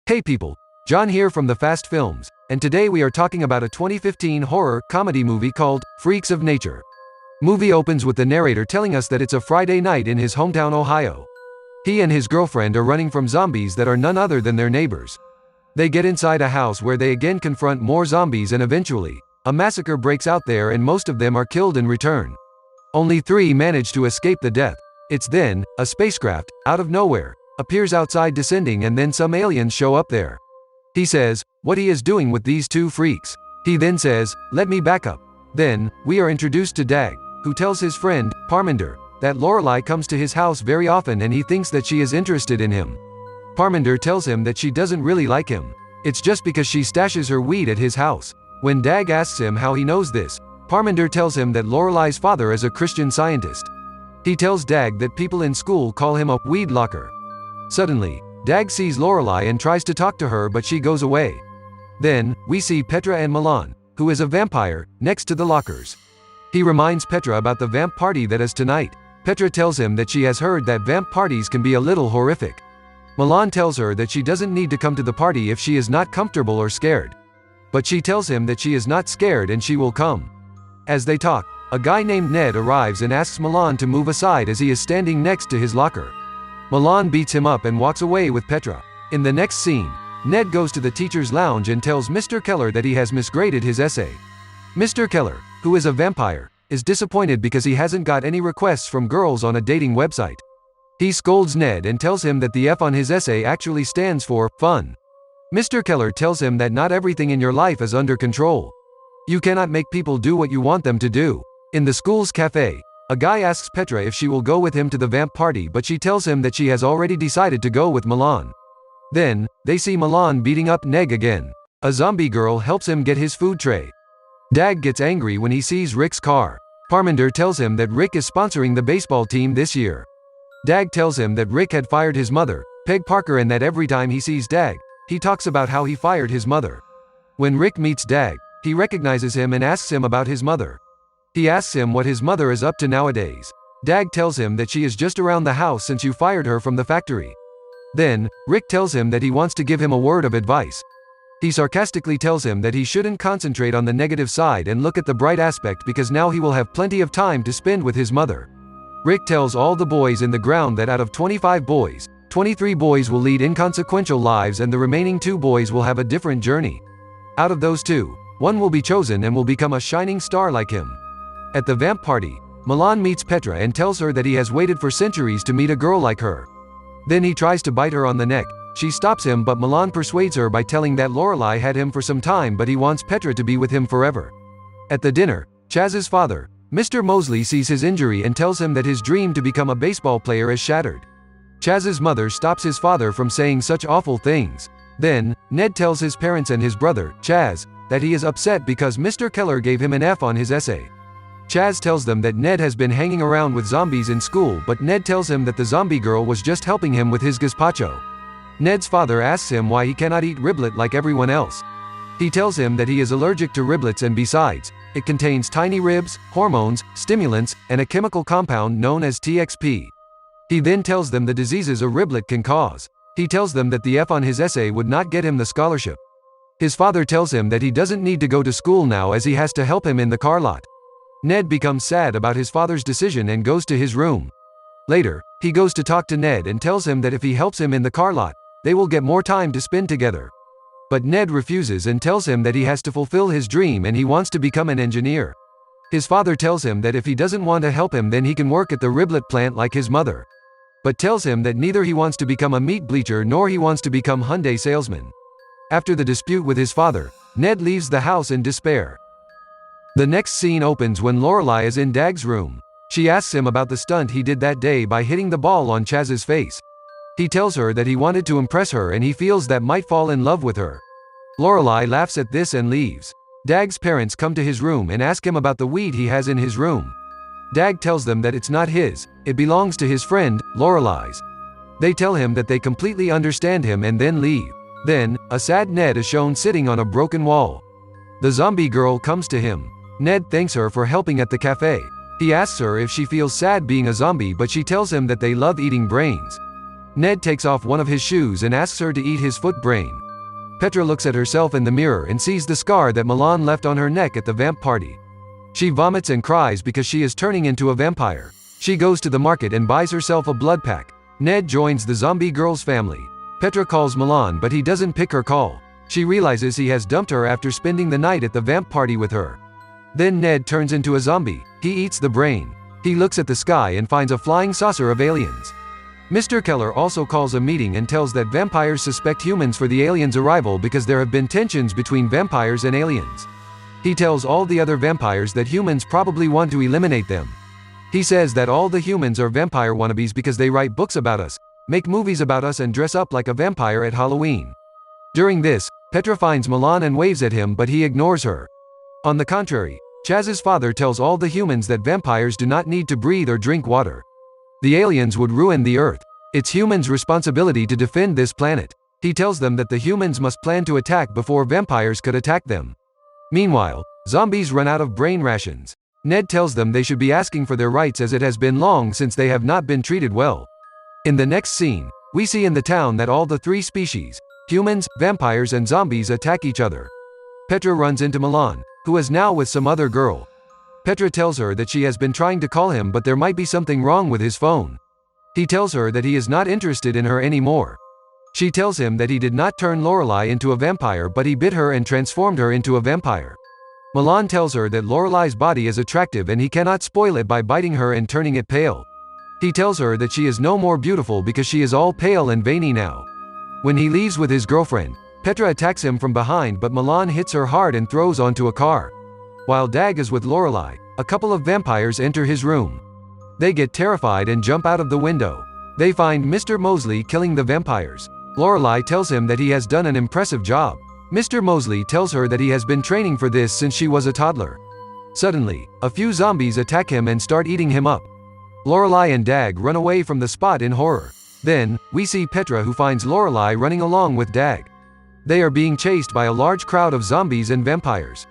Hey people, John here from the Fast Films, and today we are talking about a 2015 horror comedy movie called Freaks of Nature. Movie opens with the narrator telling us that it's a Friday night in his hometown Ohio. He and his girlfriend are running from zombies that are none other than their neighbors. They get inside a house where they again confront more zombies, and eventually, a massacre breaks out there and most of them are killed in return. Only 3 manage to escape the death. It's then, a spacecraft, out of nowhere, appears outside descending, and then some aliens show up there. He says what he is doing with these 2 freaks. He then says, "Let me back up." Then, we are introduced to Dag, who tells his friend, Parminder, that Lorelei comes to his house very often and he thinks that she is interested in him. Parminder tells him that she doesn't really like him. It's just because she stashes her weed at his house. When Dag asks him how he knows this, Parminder tells him that Lorelei's father is a Christian Scientist. He tells Dag that people in school call him a weed locker. Suddenly, Dag sees Lorelei and tries to talk to her, but she goes away. Then, we see Petra and Milan, who is a vampire, next to the lockers. He reminds Petra about the vamp party that is tonight. Petra tells him that she has heard that vamp parties can be a little horrific. Milan tells her that she doesn't need to come to the party if she is not comfortable or scared. But she tells him that she is not scared and she will come. As they talk, a guy named Ned arrives and asks Milan to move aside as he is standing next to his locker. Milan beats him up and walks away with Petra. In the next scene, Ned goes to the teacher's lounge and tells Mr. Keller that he has misgraded his essay. Mr. Keller, who is a vampire, is disappointed because he hasn't got any requests from girls on a dating website. He scolds Ned and tells him that the F on his essay actually stands for fun. Mr. Keller tells him that not everything in your life is under control. You cannot make people do what you want them to do. In the school's cafe, a guy asks Petra if she will go with him to the vamp party, but she tells him that she has already decided to go with Milan. Then, they see Milan beating up Ned again. A zombie girl helps him get his food tray. Dag gets angry when he sees Rick's car. Parminder tells him that Rick is sponsoring the baseball team this year. Dag tells him that Rick had fired his mother, Peg Parker, and that every time he sees Dag, he talks about how he fired his mother. When Rick meets Dag, he recognizes him and asks him about his mother. He asks him what his mother is up to nowadays. Dag tells him that she is just around the house since you fired her from the factory. Then, Rick tells him that he wants to give him a word of advice. He sarcastically tells him that he shouldn't concentrate on the negative side and look at the bright aspect because now he will have plenty of time to spend with his mother. Rick tells all the boys in the ground that out of 25 boys, 23 boys will lead inconsequential lives and the remaining 2 boys will have a different journey. Out of those 2, 1 will be chosen and will become a shining star like him. At the vamp party, Milan meets Petra and tells her that he has waited for centuries to meet a girl like her. Then he tries to bite her on the neck. She stops him, but Milan persuades her by telling that Lorelei had him for some time but he wants Petra to be with him forever. At the dinner, Chaz's father, Mr. Mosley, sees his injury and tells him that his dream to become a baseball player is shattered. Chaz's mother stops his father from saying such awful things. Then, Ned tells his parents and his brother, Chaz, that he is upset because Mr. Keller gave him an F on his essay. Chaz tells them that Ned has been hanging around with zombies in school, but Ned tells him that the zombie girl was just helping him with his gazpacho. Ned's father asks him why he cannot eat riblet like everyone else. He tells him that he is allergic to riblets and besides, it contains tiny ribs, hormones, stimulants, and a chemical compound known as TXP. He then tells them the diseases a riblet can cause. He tells them that the F on his essay would not get him the scholarship. His father tells him that he doesn't need to go to school now as he has to help him in the car lot. Ned becomes sad about his father's decision and goes to his room. Later, he goes to talk to Ned and tells him that if he helps him in the car lot, they will get more time to spend together. But Ned refuses and tells him that he has to fulfill his dream and he wants to become an engineer. His father tells him that if he doesn't want to help him then he can work at the riblet plant like his mother. But tells him that neither he wants to become a meat bleacher nor he wants to become Hyundai salesman. After the dispute with his father, Ned leaves the house in despair. The next scene opens when Lorelei is in Dag's room. She asks him about the stunt he did that day by hitting the ball on Chaz's face. He tells her that he wanted to impress her and he feels that might fall in love with her. Lorelei laughs at this and leaves. Dag's parents come to his room and ask him about the weed he has in his room. Dag tells them that it's not his, it belongs to his friend, Lorelei's. They tell him that they completely understand him and then leave. Then, a sad Ned is shown sitting on a broken wall. The zombie girl comes to him. Ned thanks her for helping at the cafe. He asks her if she feels sad being a zombie, but she tells him that they love eating brains. Ned takes off one of his shoes and asks her to eat his foot brain. Petra looks at herself in the mirror and sees the scar that Milan left on her neck at the vamp party. She vomits and cries because she is turning into a vampire. She goes to the market and buys herself a blood pack. Ned joins the zombie girl's family. Petra calls Milan, but he doesn't pick her call. She realizes he has dumped her after spending the night at the vamp party with her. Then Ned turns into a zombie. He eats the brain. He looks at the sky and finds a flying saucer of aliens. Mr. Keller also calls a meeting and tells that vampires suspect humans for the aliens' arrival because there have been tensions between vampires and aliens. He tells all the other vampires that humans probably want to eliminate them. He says that all the humans are vampire wannabes because they write books about us, make movies about us and dress up like a vampire at Halloween. During this, Petra finds Milan and waves at him, but he ignores her. On the contrary, Chaz's father tells all the humans that vampires do not need to breathe or drink water. The aliens would ruin the earth. It's humans' responsibility to defend this planet. He tells them that the humans must plan to attack before vampires could attack them. Meanwhile, zombies run out of brain rations. Ned tells them they should be asking for their rights as it has been long since they have not been treated well. In the next scene, we see in the town that all the three species, humans, vampires and zombies, attack each other. Petra runs into Milan, who is now with some other girl. Petra tells her that she has been trying to call him, but there might be something wrong with his phone. He tells her that he is not interested in her anymore. She tells him that he did not turn Lorelei into a vampire, but he bit her and transformed her into a vampire. Milan tells her that Lorelei's body is attractive and he cannot spoil it by biting her and turning it pale. He tells her that she is no more beautiful because she is all pale and veiny now. When he leaves with his girlfriend, Petra attacks him from behind, but Milan hits her hard and throws onto a car. While Dag is with Lorelei, a couple of vampires enter his room. They get terrified and jump out of the window. They find Mr. Mosley killing the vampires. Lorelei tells him that he has done an impressive job. Mr. Mosley tells her that he has been training for this since she was a toddler. Suddenly, a few zombies attack him and start eating him up. Lorelei and Dag run away from the spot in horror. Then, we see Petra, who finds Lorelei running along with Dag. They are being chased by a large crowd of zombies and vampires.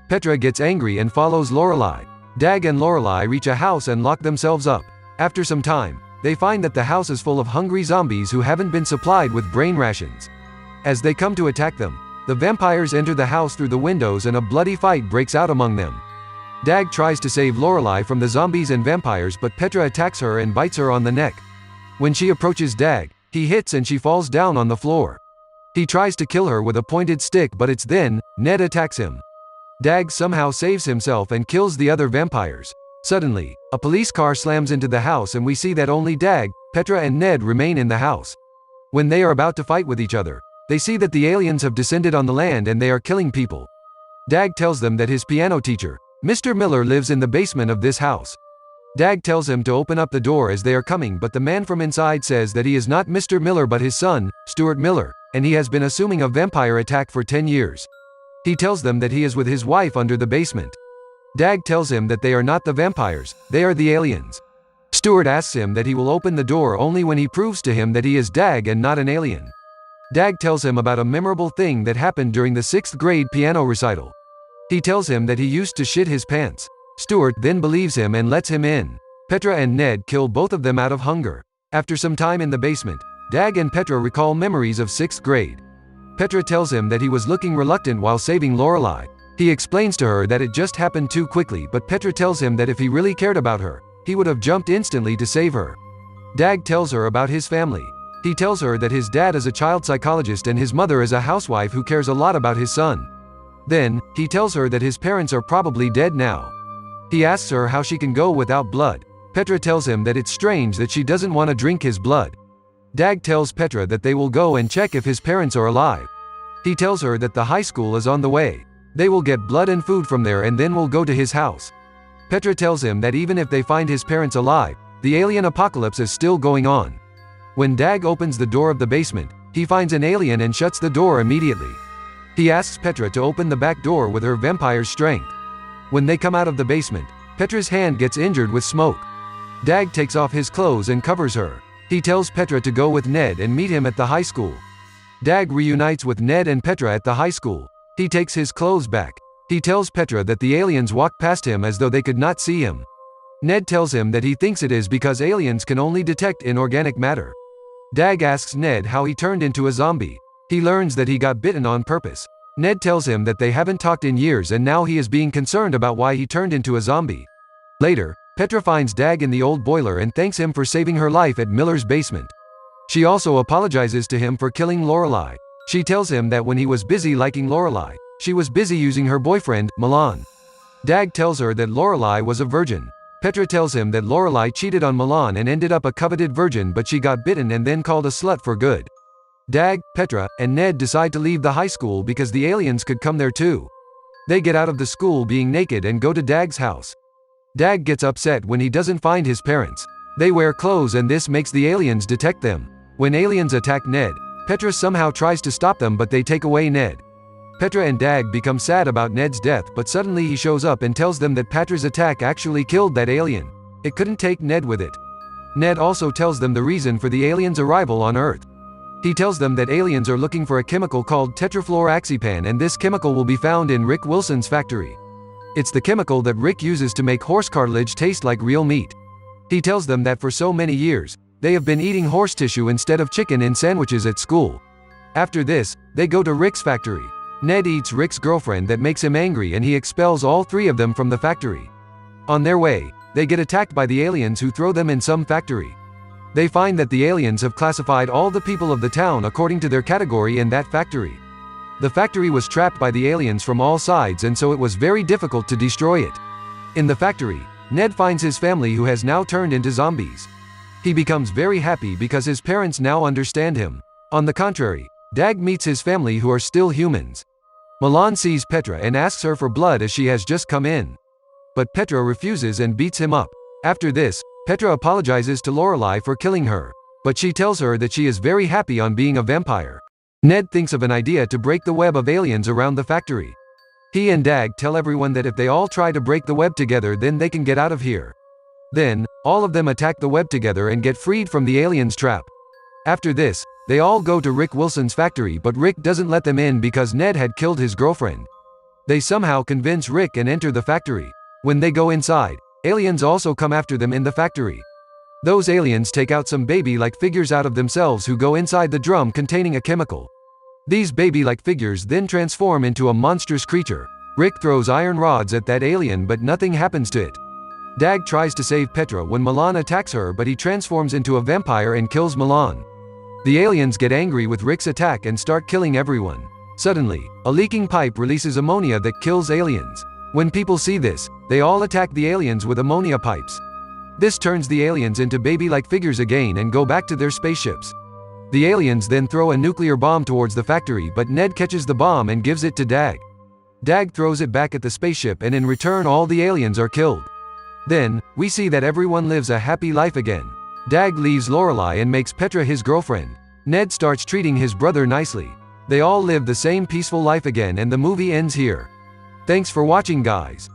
Petra gets angry and follows Lorelei. Dag and Lorelei reach a house and lock themselves up. After some time, they find that the house is full of hungry zombies who haven't been supplied with brain rations. As they come to attack them, the vampires enter the house through the windows and a bloody fight breaks out among them. Dag tries to save Lorelei from the zombies and vampires, but Petra attacks her and bites her on the neck. When she approaches Dag, he hits and she falls down on the floor. He tries to kill her with a pointed stick, but it's then Ned attacks him. Dag somehow saves himself and kills the other vampires. Suddenly, a police car slams into the house and we see that only Dag, Petra and Ned remain in the house. When they are about to fight with each other, they see that the aliens have descended on the land and they are killing people. Dag tells them that his piano teacher, Mr. Miller, lives in the basement of this house. Dag tells him to open up the door as they are coming, but the man from inside says that he is not Mr. Miller but his son, Stuart Miller, and he has been assuming a vampire attack for 10 years. He tells them that he is with his wife under the basement. Dag tells him that they are not the vampires, they are the aliens. Stuart asks him that he will open the door only when he proves to him that he is Dag and not an alien. Dag tells him about a memorable thing that happened during the 6th grade piano recital. He tells him that he used to shit his pants. Stuart then believes him and lets him in. Petra and Ned kill both of them out of hunger. After some time in the basement, Dag and Petra recall memories of 6th grade. Petra tells him that he was looking reluctant while saving Lorelei. He explains to her that it just happened too quickly, but Petra tells him that if he really cared about her, he would have jumped instantly to save her. Dag tells her about his family. He tells her that his dad is a child psychologist and his mother is a housewife who cares a lot about his son. Then, he tells her that his parents are probably dead now. He asks her how she can go without blood. Petra tells him that it's strange that she doesn't want to drink his blood. Dag tells Petra that they will go and check if his parents are alive. He tells her that the high school is on the way. They will get blood and food from there and then will go to his house. Petra tells him that even if they find his parents alive, the alien apocalypse is still going on. When Dag opens the door of the basement, he finds an alien and shuts the door immediately. He asks Petra to open the back door with her vampire's strength. When they come out of the basement, Petra's hand gets injured with smoke. Dag takes off his clothes and covers her. He tells Petra to go with Ned and meet him at the high school. Dag reunites with Ned and Petra at the high school. He takes his clothes back. He tells Petra that the aliens walked past him as though they could not see him. Ned tells him that he thinks it is because aliens can only detect inorganic matter. Dag asks Ned how he turned into a zombie. He learns that he got bitten on purpose. Ned tells him that they haven't talked in years and now he is being concerned about why he turned into a zombie. Later, Petra finds Dag in the old boiler and thanks him for saving her life at Miller's basement. She also apologizes to him for killing Lorelai. She tells him that when he was busy liking Lorelai, she was busy using her boyfriend, Milan. Dag tells her that Lorelai was a virgin. Petra tells him that Lorelai cheated on Milan and ended up a coveted virgin, but she got bitten and then called a slut for good. Dag, Petra, and Ned decide to leave the high school because the aliens could come there too. They get out of the school being naked and go to Dag's house. Dag gets upset when he doesn't find his parents. They wear clothes and this makes the aliens detect them. When aliens attack Ned, Petra somehow tries to stop them but they take away Ned. Petra and Dag become sad about Ned's death, but suddenly he shows up and tells them that Petra's attack actually killed that alien. It couldn't take Ned with it. Ned also tells them the reason for the aliens' arrival on Earth. He tells them that aliens are looking for a chemical called tetrafluoroaxepan and this chemical will be found in Rick Wilson's factory. It's the chemical that Rick uses to make horse cartilage taste like real meat. He tells them that for so many years, they have been eating horse tissue instead of chicken in sandwiches at school. After this, they go to Rick's factory. Ned eats Rick's girlfriend that makes him angry and he expels all three of them from the factory. On their way, they get attacked by the aliens who throw them in some factory. They find that the aliens have classified all the people of the town according to their category in that factory. The factory was trapped by the aliens from all sides and so it was very difficult to destroy it. In the factory, Ned finds his family who has now turned into zombies. He becomes very happy because his parents now understand him. On the contrary, Dag meets his family who are still humans. Milan sees Petra and asks her for blood as she has just come in. But Petra refuses and beats him up. After this, Petra apologizes to Lorelai for killing her, but she tells her that she is very happy on being a vampire. Ned thinks of an idea to break the web of aliens around the factory. He and Dag tell everyone that if they all try to break the web together then they can get out of here. Then, all of them attack the web together and get freed from the aliens' trap. After this, they all go to Rick Wilson's factory but Rick doesn't let them in because Ned had killed his girlfriend. They somehow convince Rick and enter the factory. When they go inside, aliens also come after them in the factory. Those aliens take out some baby-like figures out of themselves who go inside the drum containing a chemical. These baby-like figures then transform into a monstrous creature. Rick throws iron rods at that alien but nothing happens to it. Dag tries to save Petra when Milan attacks her but he transforms into a vampire and kills Milan. The aliens get angry with Rick's attack and start killing everyone. Suddenly, a leaking pipe releases ammonia that kills aliens. When people see this, they all attack the aliens with ammonia pipes. This turns the aliens into baby-like figures again and go back to their spaceships. The aliens then throw a nuclear bomb towards the factory but Ned catches the bomb and gives it to Dag. Dag throws it back at the spaceship and in return all the aliens are killed. Then, we see that everyone lives a happy life again. Dag leaves Lorelai and makes Petra his girlfriend. Ned starts treating his brother nicely. They all live the same peaceful life again and the movie ends here. Thanks for watching, guys.